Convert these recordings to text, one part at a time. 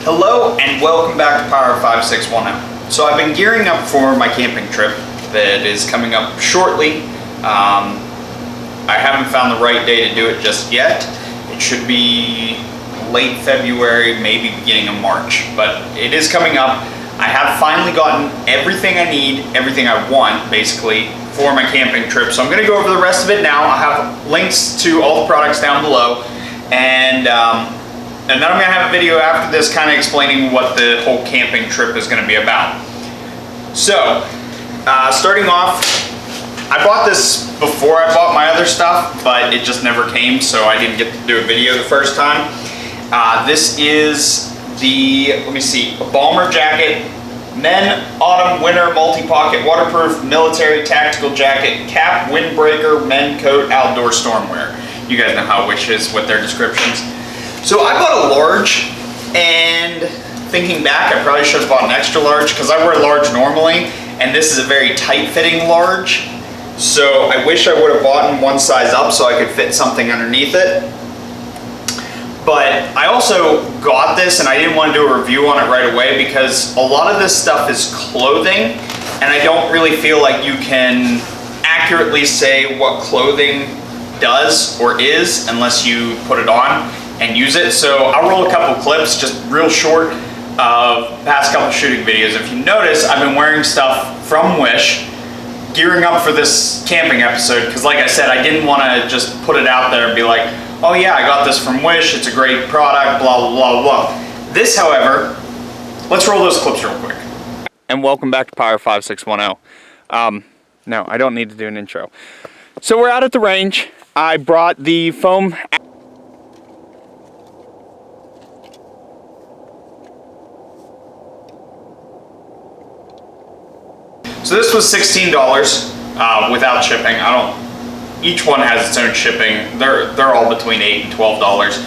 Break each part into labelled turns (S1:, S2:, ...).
S1: Hello and welcome back to Power 5610. So I've been gearing up for my camping trip that is coming up shortly. I haven't found the right day to do it just yet. It should be late February, maybe beginning of March, but it is coming up. I have finally gotten everything I need, everything I want basically for my camping trip. So I'm going to go over the rest of it now. I'll have links to all the products down below, and then I'm going to have a video after this kind of explaining what the whole camping trip is going to be about. So, starting off, I bought this before I bought my other stuff, but it just never came, so I didn't get to do a video the first time. This is the, let me see, a bomber jacket, men autumn winter multi-pocket waterproof military tactical jacket, cap windbreaker men coat outdoor stormwear. You guys know how Wish is with their descriptions. So I bought a large, and thinking back, I probably should have bought an extra large because I wear large normally, and this is a very tight-fitting large. So I wish I would have bought one size up so I could fit something underneath it. But I also got this, and I didn't want to do a review on it right away because a lot of this stuff is clothing, and I don't really feel like you can accurately say what clothing does or is unless you put it on and use it. So I'll roll a couple clips, just real short, of past couple shooting videos. If you notice, I've been wearing stuff from Wish, gearing up for this camping episode, because like I said, I didn't want to just put it out there and be like, oh yeah, I got this from Wish, it's a great product, blah, blah, blah, blah. This, however, let's roll those clips real quick. And welcome back to Power 5610. No, I don't need to do an intro. So we're out at the range. I brought the foam. So this was $16 without shipping. Each one has its own shipping. They're all between $8 and $12.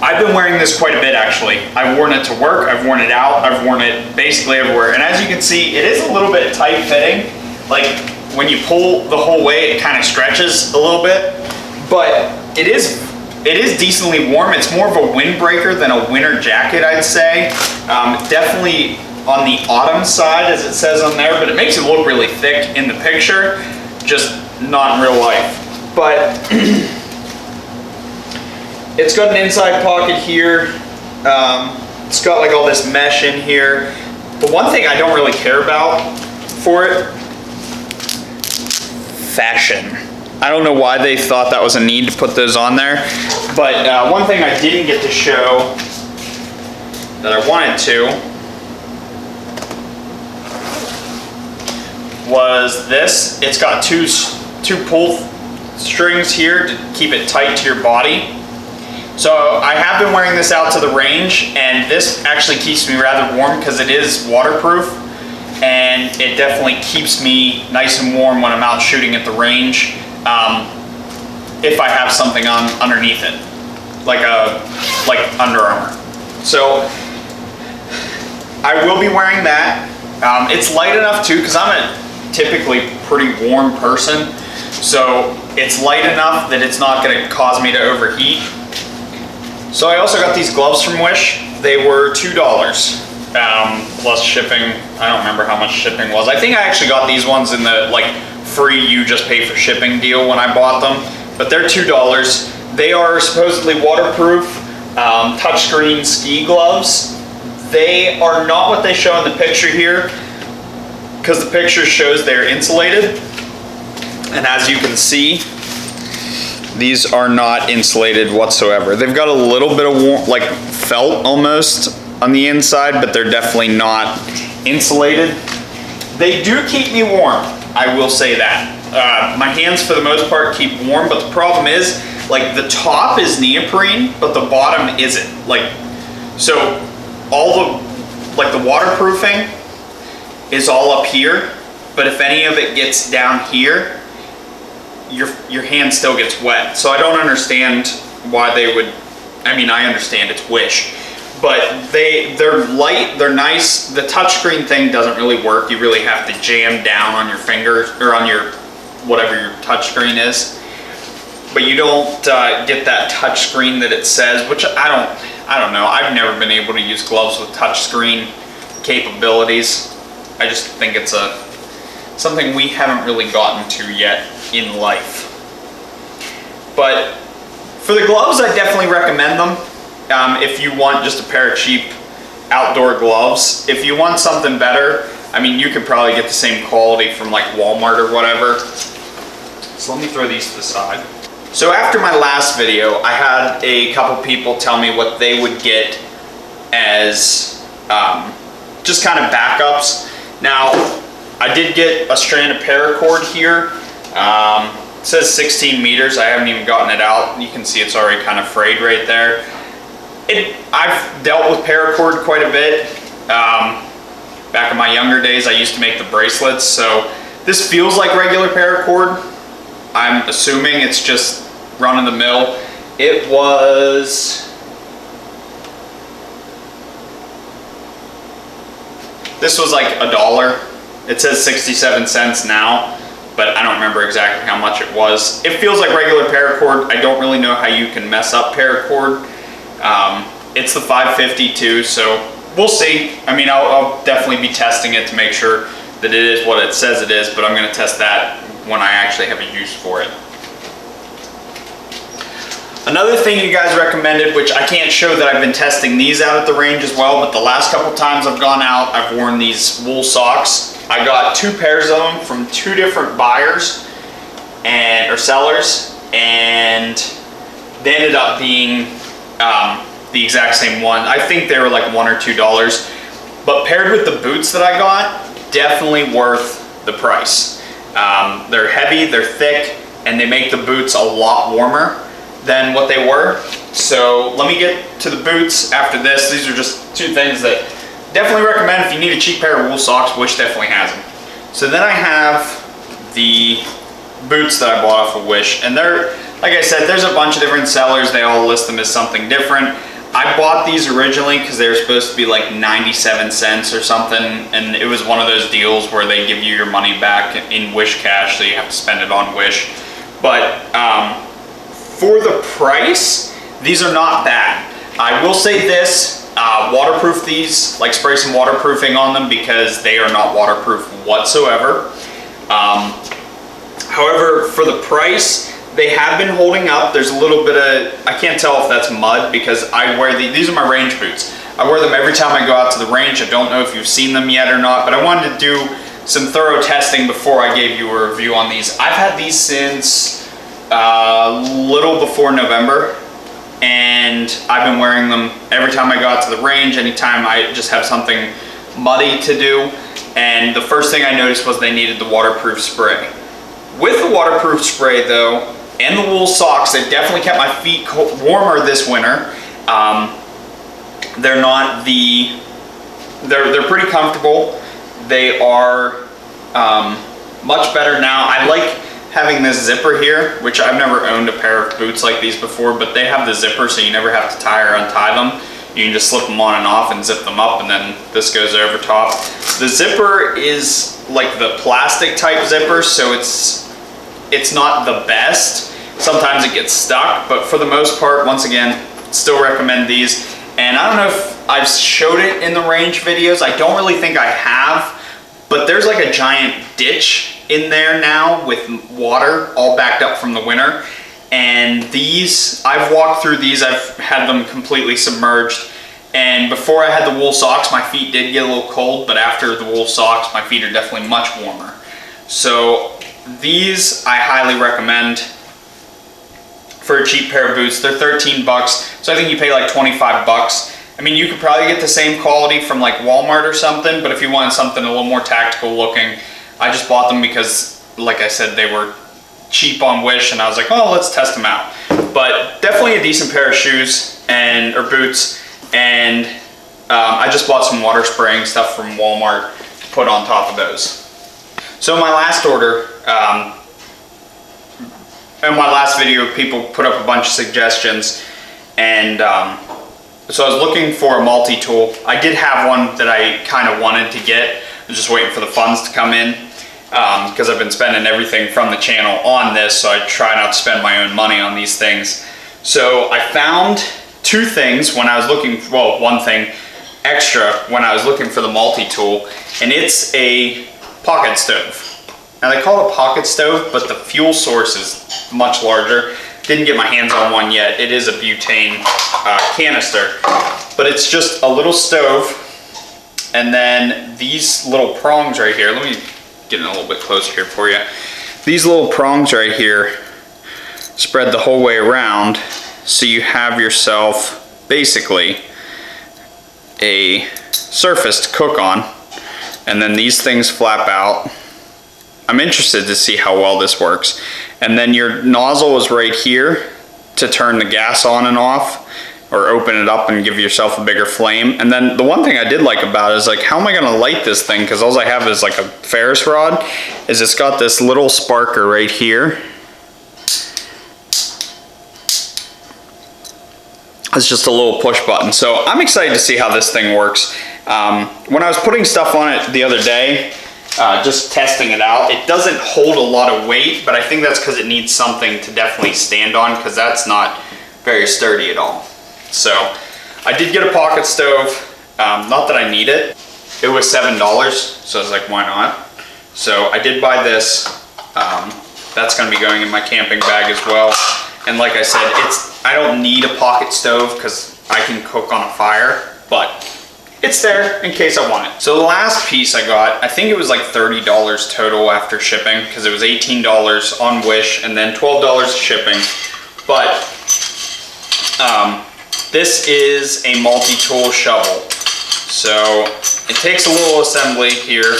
S1: I've been wearing this quite a bit actually. I've worn it to work, I've worn it out, I've worn it basically everywhere. And as you can see, it is a little bit tight fitting. Like when you pull the whole way, it kind of stretches a little bit. But it is decently warm. It's more of a windbreaker than a winter jacket, I'd say. Definitely on the autumn side, as it says on there, but it makes it look really thick in the picture, just not in real life. But it's got an inside pocket here. It's got like all this mesh in here. The one thing I don't really care about for it, fashion. I don't know why they thought that was a need to put those on there, but one thing I didn't get to show that I wanted to was this. It's got two pull strings here to keep it tight to your body. So I have been wearing this out to the range, and this actually keeps me rather warm because it is waterproof, and it definitely keeps me nice and warm when I'm out shooting at the range, if I have something on underneath it, like Under Armour. So I will be wearing that. It's light enough too, because I'm a typically pretty warm person, so it's light enough that it's not going to cause me to overheat. So I also got these gloves from Wish. They were $2 plus shipping. I don't remember how much shipping was. I think I actually got these ones in the like free you just pay for shipping deal when I bought them, but they're $2. They are supposedly waterproof touchscreen ski gloves. They are not what they show in the picture here, because the picture shows they're insulated, and as you can see, these are not insulated whatsoever. They've got a little bit of warm, like felt almost on the inside, but they're definitely not insulated. They do keep me warm, I will say that. My hands for the most part keep warm, but the problem is, like, the top is neoprene, but the bottom isn't. Like, so all the, like, the waterproofing is all up here, but if any of it gets down here, your hand still gets wet. So I don't understand why they would, I mean, I understand it's Wish, but they're light, they're nice. The touchscreen thing doesn't really work. You really have to jam down on your fingers, or on your, whatever your touchscreen is. But you don't get that touchscreen that it says, which I I don't know, I've never been able to use gloves with touchscreen capabilities. I just think it's something we haven't really gotten to yet in life. But for the gloves, I definitely recommend them if you want just a pair of cheap outdoor gloves. If you want something better, I mean, you could probably get the same quality from like Walmart or whatever. So let me throw these to the side. So after my last video, I had a couple people tell me what they would get as just kind of backups. Now, I did get a strand of paracord here. It says 16 meters. I haven't even gotten it out. You can see it's already kind of frayed right there. I've dealt with paracord quite a bit. Back in my younger days, I used to make the bracelets, so this feels like regular paracord. I'm assuming it's just run of the mill. It was, this was like $1. It says 67 cents now, but I don't remember exactly how much it was. It feels like regular paracord. I don't really know how you can mess up paracord. It's the 550 too, so we'll see. I mean, I'll definitely be testing it to make sure that it is what it says it is, but I'm going to test that when I actually have a use for it. Another thing you guys recommended, which I can't show that I've been testing these out at the range as well, but the last couple times I've gone out, I've worn these wool socks. I got 2 pairs of them from 2 different buyers or sellers, and they ended up being the exact same one. I think they were like $1 or $2, but paired with the boots that I got, definitely worth the price. They're heavy, they're thick, and they make the boots a lot warmer than what they were. So let me get to the boots after this. These are just 2 things that definitely recommend if you need a cheap pair of wool socks. Wish definitely has them. So then I have the boots that I bought off of Wish, and they're, like I said, there's a bunch of different sellers. They all list them as something different. I bought these originally because they were supposed to be like 97 cents or something, and it was one of those deals where they give you your money back in Wish cash, so you have to spend it on Wish. But for the price, these are not bad. I will say this, waterproof these, like spray some waterproofing on them because they are not waterproof whatsoever. However, for the price, they have been holding up. There's a little bit of, I can't tell if that's mud because I wear these are my range boots. I wear them every time I go out to the range. I don't know if you've seen them yet or not, but I wanted to do some thorough testing before I gave you a review on these. I've had these since little before November, and I've been wearing them every time I go out to the range, anytime I just have something muddy to do. And the first thing I noticed was they needed the waterproof spray. With the waterproof spray though, and the wool socks, they've definitely kept my feet warmer this winter. They're not they're pretty comfortable. They are much better now. I like having this zipper here, which I've never owned a pair of boots like these before, but they have the zipper so you never have to tie or untie them. You can just slip them on and off and zip them up, and then this goes over top. The zipper is like the plastic type zipper, so it's not the best. Sometimes it gets stuck, but for the most part, once again, still recommend these. And I don't know if I've showed it in the range videos. I don't really think I have, but there's like a giant ditch in there now with water all backed up from the winter. And these, I've walked through these, I've had them completely submerged. And before I had the wool socks, my feet did get a little cold, but after the wool socks, my feet are definitely much warmer. So these I highly recommend for a cheap pair of boots. They're 13 bucks, so I think you pay like 25 bucks. I mean, you could probably get the same quality from like Walmart or something, but if you wanted something a little more tactical looking, I just bought them because, like I said, they were cheap on Wish, and I was like, oh, let's test them out. But definitely a decent pair of shoes or boots, and I just bought some water spraying stuff from Walmart to put on top of those. So my last order, in my last video, people put up a bunch of suggestions, and so I was looking for a multi-tool. I did have one that I kind of wanted to get. I was just waiting for the funds to come in because I've been spending everything from the channel on this, so I try not to spend my own money on these things. So I found two things when I was looking, well, one thing extra when I was looking for the multi-tool, and it's a pocket stove. Now they call it a pocket stove, but the fuel source is much larger. Didn't get my hands on one yet. It is a butane canister, but it's just a little stove. And then these little prongs right here, let me get in a little bit closer here for you. These little prongs right here spread the whole way around, so you have yourself basically a surface to cook on, and then these things flap out. I'm interested to see how well this works. And then your nozzle is right here to turn the gas on and off, or open it up and give yourself a bigger flame. And then the one thing I did like about it is like, how am I gonna light this thing? Because all I have is like a Ferris rod, is it's got this little sparker right here. It's just a little push button. So I'm excited to see how this thing works. When I was putting stuff on it the other day, just testing it out, it doesn't hold a lot of weight, but I think that's because it needs something to definitely stand on, because that's not very sturdy at all. So I did get a pocket stove, not that I need it. It was $7, so I was like, why not? So I did buy this. That's gonna be going in my camping bag as well. And like I said, I don't need a pocket stove because I can cook on a fire, but it's there in case I want it. So the last piece I got, I think it was like $30 total after shipping, because it was $18 on Wish and then $12 shipping. But this is a multi-tool shovel. So it takes a little assembly here.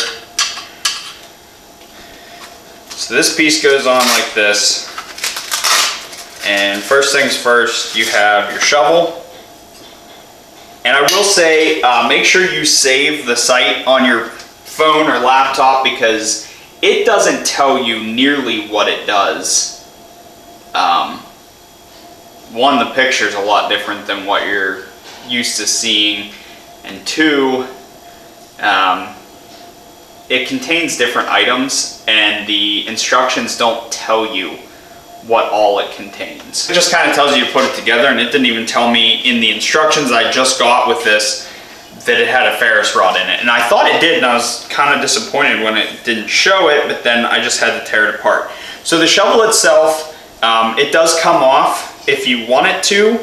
S1: So this piece goes on like this. And first things first, you have your shovel. And I will say, make sure you save the site on your phone or laptop, because it doesn't tell you nearly what it does. One, the picture's a lot different than what you're used to seeing. And two, it contains different items, and the instructions don't tell you what all it contains. It just kind of tells you to put it together, and it didn't even tell me in the instructions I just got with this that it had a Ferris rod in it. And I thought it did, and I was kind of disappointed when it didn't show it, but then I just had to tear it apart. So the shovel itself, it does come off if you want it to,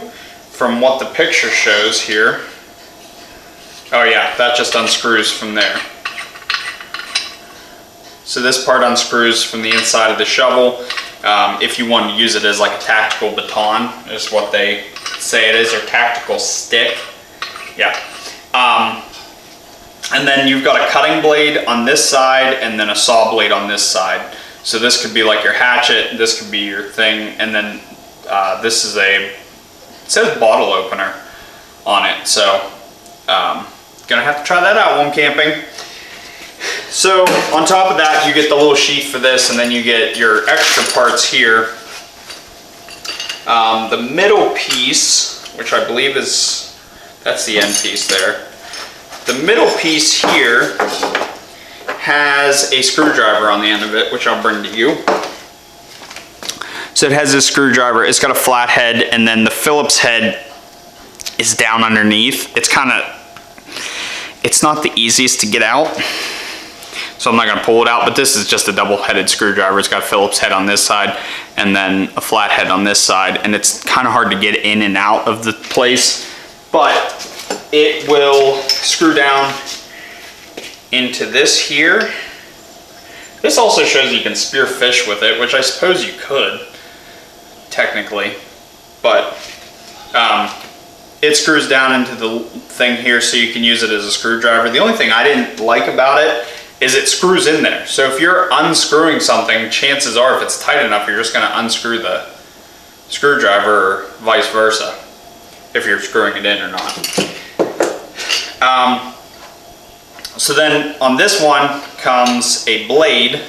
S1: from what the picture shows here. Oh yeah, that just unscrews from there. So this part unscrews from the inside of the shovel. If you want to use it as like a tactical baton, is what they say it is, or tactical stick. Yeah. And then you've got a cutting blade on this side and then a saw blade on this side. So this could be like your hatchet, this could be your thing, and then this is it says bottle opener on it. So gonna have to try that out when camping. So on top of that, you get the little sheath for this, and then you get your extra parts here. The middle piece, which I believe that's the end piece there. The middle piece here has a screwdriver on the end of it, which I'll bring to you. So it has this screwdriver, it's got a flat head, and then the Phillips head is down underneath. It's not the easiest to get out, so I'm not gonna pull it out, but this is just a double-headed screwdriver. It's got a Phillips head on this side and then a flat head on this side, and it's kind of hard to get in and out of the place, but it will screw down into this here. This also shows you can spear fish with it, which I suppose you could, technically, but it screws down into the thing here so you can use it as a screwdriver. The only thing I didn't like about it is it screws in there. So if you're unscrewing something, chances are if it's tight enough, you're just gonna unscrew the screwdriver or vice versa, if you're screwing it in or not. So then on this one comes a blade,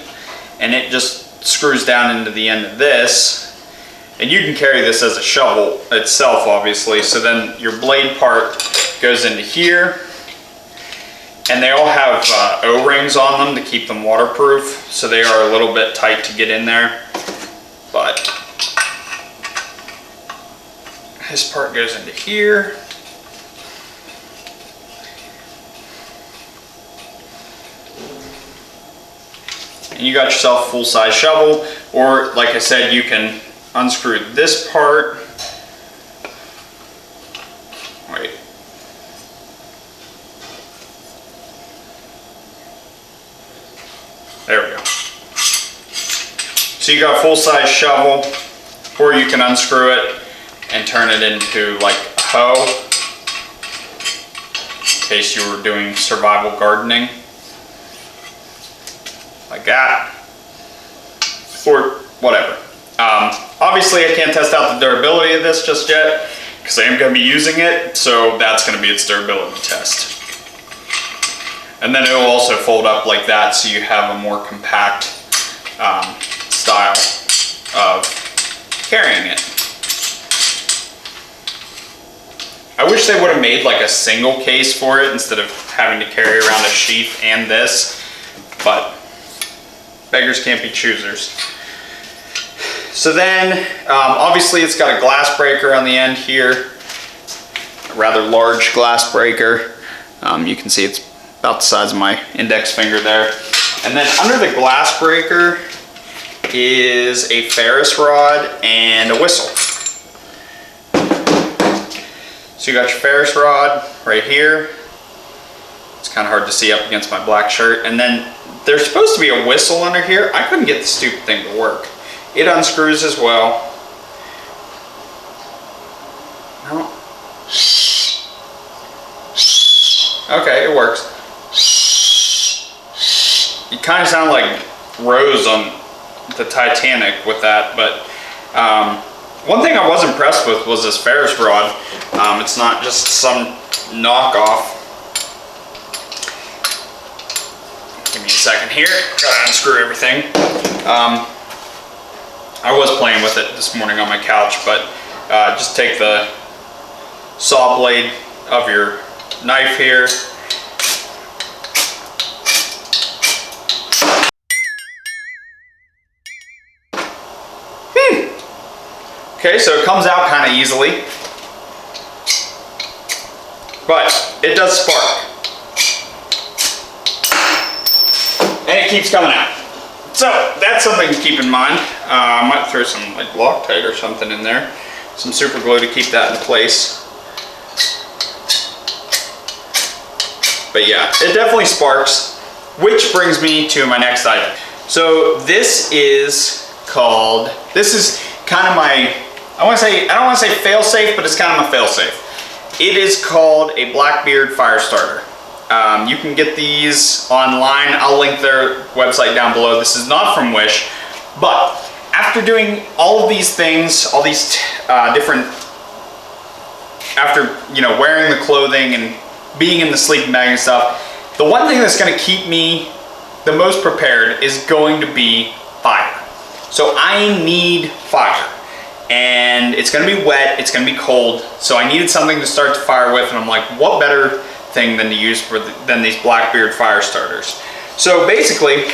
S1: and it just screws down into the end of this. And you can carry this as a shovel itself, obviously. So then your blade part goes into here, and they all have O-rings on them to keep them waterproof. So they are a little bit tight to get in there, but This part goes into here. And you got yourself a full-size shovel, or like I said, you can unscrew this part. Wait. There we go. So you got a full-size shovel, or you can unscrew it and turn it into like a hoe, in case you were doing survival gardening. Like that, or whatever. Obviously I can't test out the durability of this just yet, because I am going to be using it, so that's going to be its durability test. And then it will also fold up like that, so you have a more compact style of carrying it. I wish they would have made like a single case for it instead of having to carry around a sheath and this, but beggars can't be choosers. So then, obviously it's got a glass breaker on the end here, a rather large glass breaker. You can see it's about the size of my index finger there. And then under the glass breaker is a Ferris rod and a whistle. So you got your Ferris rod right here. It's kind of hard to see up against my black shirt. And then there's supposed to be a whistle under here. I couldn't get the stupid thing to work. It unscrews as well. No. Okay, it works. You kind of sound like Rose on the Titanic with that, but one thing I was impressed with was this Ferris rod. It's not just some knockoff. Give me a second here. Gotta unscrew everything. I was playing with it this morning on my couch, but just take the saw blade of your knife here. Okay, so it comes out kind of easily, but it does spark. And it keeps coming out. So that's something to keep in mind. I might throw some like Loctite or something in there. Some super glue to keep that in place. But yeah, it definitely sparks, which brings me to my next item. So this is kind of my, I don't want to say fail-safe, but it's kind of my fail-safe. It is called a Blackbeard fire starter. You can get these online. I'll link their website down below. This is not from Wish, but after doing all of these things, all these different, after wearing the clothing and being in the sleeping bag and stuff, the one thing that's going to keep me the most prepared is going to be fire. So I need fire, and it's going to be wet, it's going to be cold, so I needed something to start the fire with, and I'm like, what better thing than to use than these Blackbeard fire starters. So basically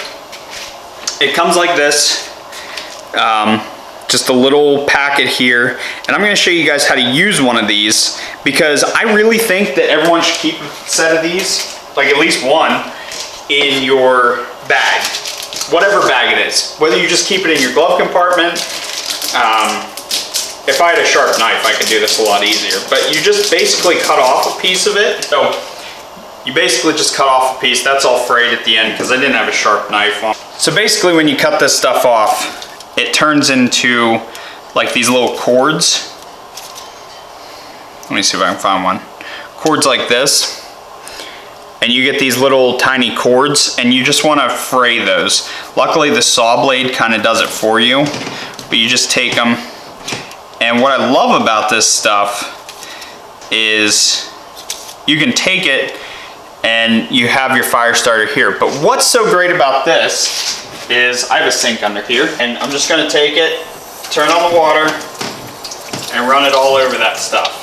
S1: it comes like this, just a little packet here, and I'm going to show you guys how to use one of these, because I really think that everyone should keep a set of these, like at least one, in your bag, whatever bag it is, whether you just keep it in your glove compartment. If I had a sharp knife, I could do this a lot easier, but you just basically cut off a piece of it. So you basically just cut off a piece. That's all frayed at the end because I didn't have a sharp knife on. So basically when you cut this stuff off, it turns into like these little cords. Let me see if I can find one. Cords like this. And you get these little tiny cords, and you just want to fray those. Luckily the saw blade kind of does it for you, but you just take them. And what I love about this stuff is you can take it and you have your fire starter here. But what's so great about this is I have a sink under here, and I'm just going to take it, turn on the water, and run it all over that stuff.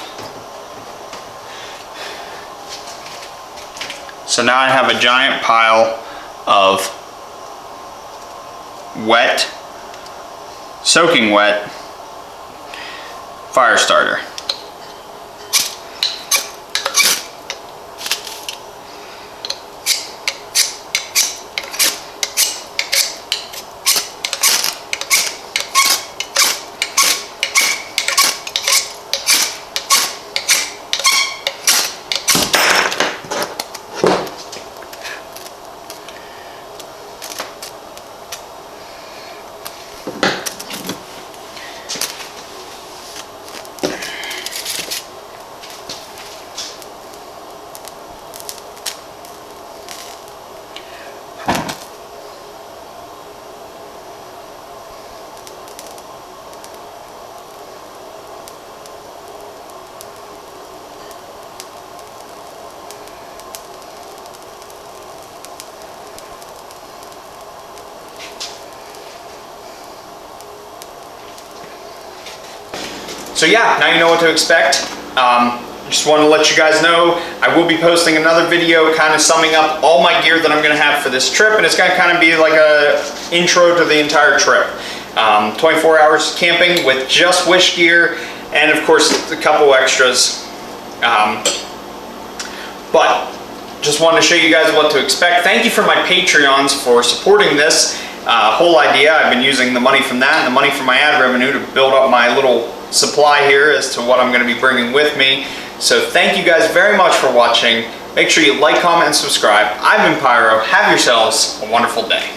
S1: So now I have a giant pile of wet, soaking wet fire starter. So yeah, now you know what to expect. Just want to let you guys know I will be posting another video kind of summing up all my gear that I'm going to have for this trip, and it's going to kind of be like a intro to the entire trip. 24 hours camping with just Wish gear, and of course a couple extras. But just wanted to show you guys what to expect. Thank you for my Patreons for supporting this whole idea. I've been using the money from that and the money from my ad revenue to build up my little supply here as to what I'm going to be bringing with me. So thank you guys very much for watching. Make sure you like, comment, and subscribe. I've been Pyro. Have yourselves a wonderful day.